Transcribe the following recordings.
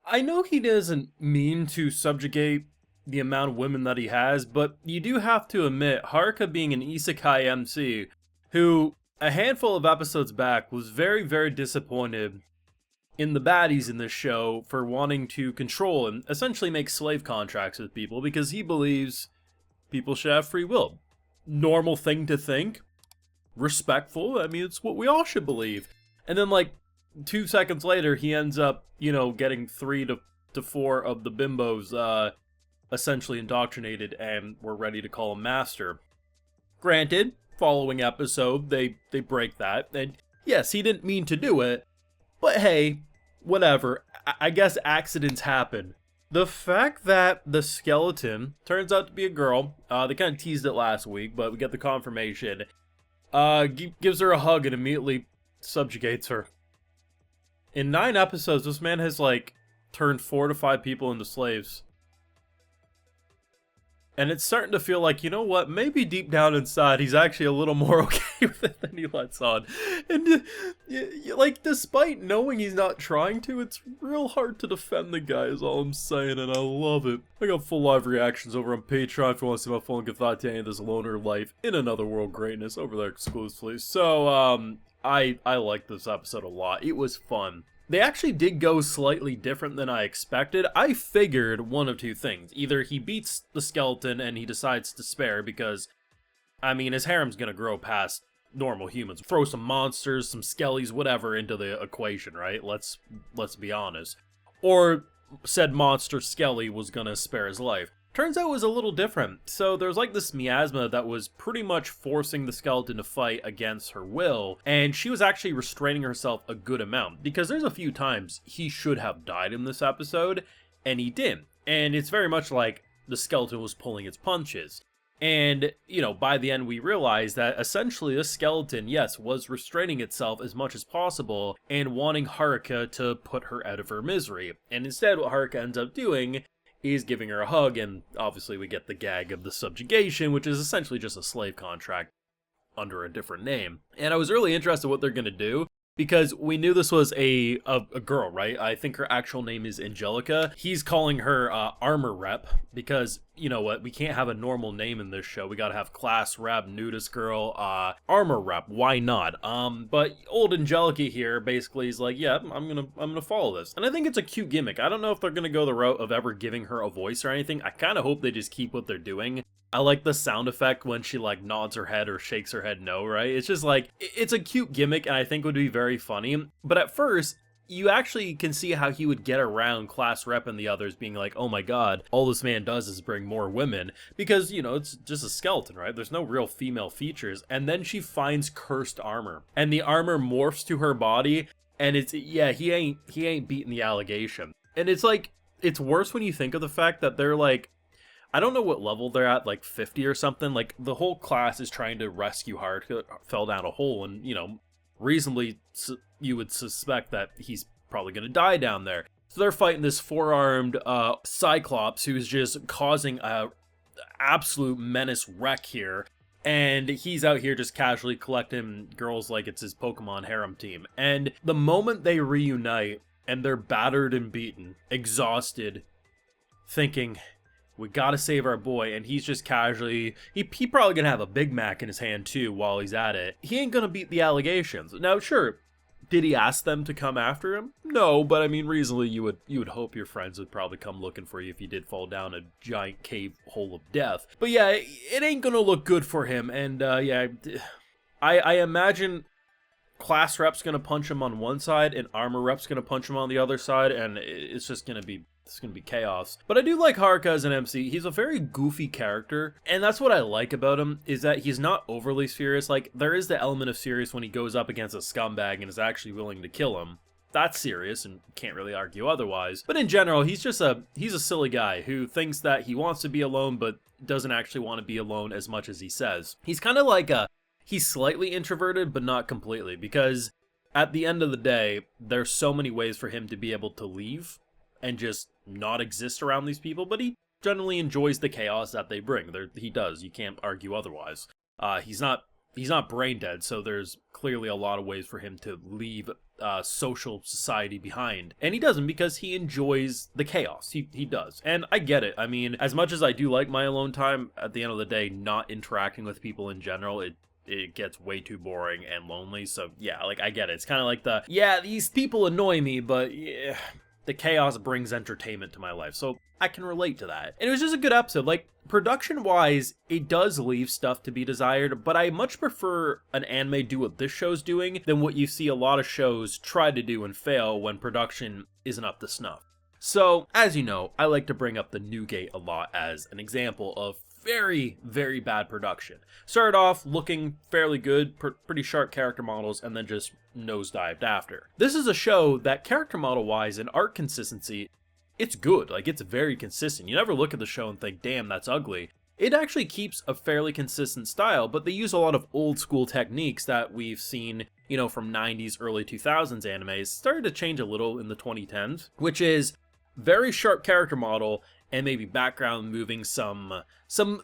I know he doesn't mean to subjugate the amount of women that he has, but you do have to admit, Haruka being an Isekai MC, who a handful of episodes back was very, very disappointed in the baddies in this show for wanting to control and essentially make slave contracts with people because he believes people should have free will. Normal thing to think, respectful, I mean, it's what we all should believe. And then, like, 2 seconds later, he ends up, getting three to four of the bimbos, essentially indoctrinated, and we're ready to call him master. Granted, following episode, they break that, and yes, he didn't mean to do it, but hey, whatever. I guess accidents happen. The fact that the skeleton turns out to be a girl, they kind of teased it last week, but we get the confirmation, gives her a hug and immediately subjugates her. In 9 episodes, this man has, like, turned 4 to 5 people into slaves. And it's starting to feel like, you know what, maybe deep down inside, he's actually a little more okay with it than he lets on. And, like, despite knowing he's not trying to, it's real hard to defend the guy, is all I'm saying, and I love it. I got full live reactions over on Patreon if you want to see my full and thought to any of this loner life in another world greatness over there exclusively. So, I like this episode a lot. It was fun. They actually did go slightly different than I expected. I figured one of two things. Either he beats the skeleton and he decides to spare because, I mean, his harem's gonna grow past normal humans. Throw some monsters, some skellies, whatever into the equation, right? Let's be honest. Or said monster skelly was gonna spare his life. Turns out it was a little different. So there's like this miasma that was pretty much forcing the skeleton to fight against her will, and she was actually restraining herself a good amount, because there's a few times he should have died in this episode, and he didn't. And it's very much like the skeleton was pulling its punches. And, by the end we realized that essentially this skeleton, yes, was restraining itself as much as possible and wanting Haruka to put her out of her misery. And instead what Haruka ends up doing is giving her a hug, and obviously we get the gag of the subjugation, which is essentially just a slave contract under a different name. And I was really interested in what they're going to do, because we knew this was a girl, right? I think her actual name is Angelica. He's calling her armor rep, because, you know what, we can't have a normal name in this show. We gotta have class rep, nudist girl, armor rep. Why not? But old Angelica here basically is like, yeah, I'm gonna follow this. And I think it's a cute gimmick. I don't know if they're gonna go the route of ever giving her a voice or anything. I kind of hope they just keep what they're doing. I like the sound effect when she, like, nods her head or shakes her head no, right? It's just like, it's a cute gimmick, and I think would be very funny. But at first, you actually can see how he would get around class rep and the others being like, oh my god, all this man does is bring more women. Because, it's just a skeleton, right? There's no real female features. And then she finds cursed armor. And the armor morphs to her body, and yeah, he ain't beating the allegation. And it's like, it's worse when you think of the fact that they're like, I don't know what level they're at, like 50 or something. Like, the whole class is trying to rescue Haruka, fell down a hole, and, reasonably you would suspect that he's probably going to die down there. So they're fighting this four-armed Cyclops who's just causing a absolute menace wreck here. And he's out here just casually collecting girls like it's his Pokemon harem team. And the moment they reunite and they're battered and beaten, exhausted, thinking, we gotta save our boy, and he's just casually, he probably gonna have a Big Mac in his hand too while he's at it. He ain't gonna beat the allegations. Now, sure, did he ask them to come after him? No, but I mean, reasonably, you would hope your friends would probably come looking for you if you did fall down a giant cave hole of death. But yeah, it ain't gonna look good for him, and yeah, I imagine class rep's gonna punch him on one side, and armor rep's gonna punch him on the other side, and it's just gonna be chaos. But I do like Haruka as an MC. He's a very goofy character, and that's what I like about him, is that he's not overly serious. Like, there is the element of serious when he goes up against a scumbag and is actually willing to kill him. That's serious, and can't really argue otherwise. But in general, he's a silly guy who thinks that he wants to be alone, but doesn't actually want to be alone as much as he says. He's kind of like he's slightly introverted, but not completely, because at the end of the day, there's so many ways for him to be able to leave and just not exist around these people, but he generally enjoys the chaos that they bring. He does. You can't argue otherwise. He's not brain dead, so there's clearly a lot of ways for him to leave social society behind. And he doesn't, because he enjoys the chaos. He does. And I get it. I mean, as much as I do like my alone time, at the end of the day, not interacting with people in general, it gets way too boring and lonely. So yeah, like, I get it. It's kind of like yeah, these people annoy me, but yeah, the chaos brings entertainment to my life. So I can relate to that. And it was just a good episode. Like, production-wise, it does leave stuff to be desired, but I much prefer an anime do what this show's doing than what you see a lot of shows try to do and fail when production isn't up to snuff. So, as you know, I like to bring up the Newgate a lot as an example of very, very bad production. Started off looking fairly good, pretty sharp character models, and then just nosedived after. This is a show that character model-wise and art consistency, it's good. Like, it's very consistent. You never look at the show and think, damn, that's ugly. It actually keeps a fairly consistent style, but they use a lot of old school techniques that we've seen, you know, from 90s, early 2000s animes. Started to change a little in the 2010s, which is very sharp character model and maybe background moving some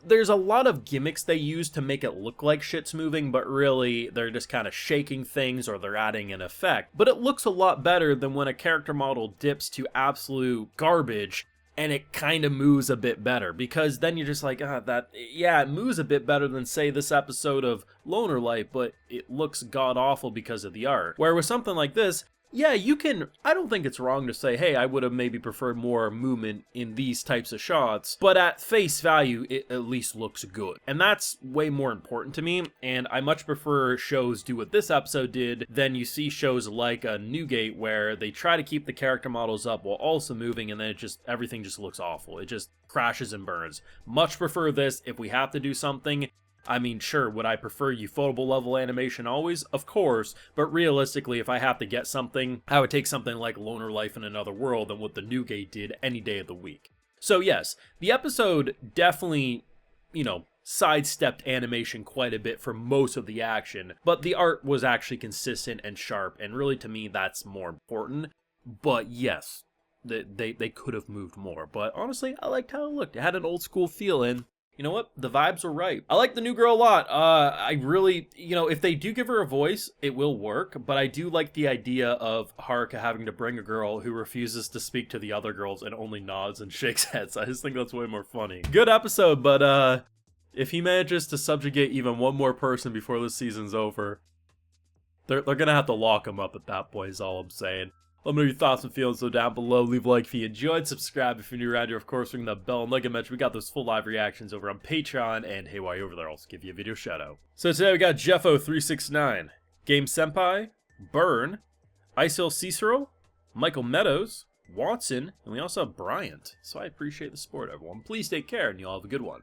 there's a lot of gimmicks they use to make it look like shit's moving, but really they're just kind of shaking things or they're adding an effect. But it looks a lot better than when a character model dips to absolute garbage and it kind of moves a bit better, because then you're just like, yeah, it moves a bit better than, say, this episode of Loner Life, but it looks god-awful because of the art. Where with something like this, yeah, you can, I don't think it's wrong to say, hey, I would have maybe preferred more movement in these types of shots, but at face value, it at least looks good. And that's way more important to me, and I much prefer shows do what this episode did than you see shows like a Newgate where they try to keep the character models up while also moving, and then everything just looks awful. It just crashes and burns. Much prefer this. If we have to do something, I mean, sure, would I prefer ufotable level animation always? Of course, but realistically, if I have to get something, I would take something like Loner Life in Another World than what the Newgate did any day of the week. So yes, the episode definitely, you know, sidestepped animation quite a bit for most of the action, but the art was actually consistent and sharp, and really to me that's more important. But yes, they could have moved more, but honestly, I liked how it looked. It had an old school feel, and you know what? The vibes were right. I like the new girl a lot. I really, you know, if they do give her a voice, it will work. But I do like the idea of Haruka having to bring a girl who refuses to speak to the other girls and only nods and shakes heads. I just think that's way more funny. Good episode, but if he manages to subjugate even one more person before this season's over, they're gonna have to lock him up at that point, is all I'm saying. Let me know your thoughts and feelings down below. Leave a like if you enjoyed. Subscribe if you're new around here. Of course, ring that bell. And like I mentioned, we got those full live reactions over on Patreon. And hey, while you're over there, I'll also give you a video shout out. So today we got Jeffo369, Game Senpai, Burn, Isil Cicero, Michael Meadows, Watson, and we also have Bryant. So I appreciate the support, everyone. Please take care, and you all have a good one.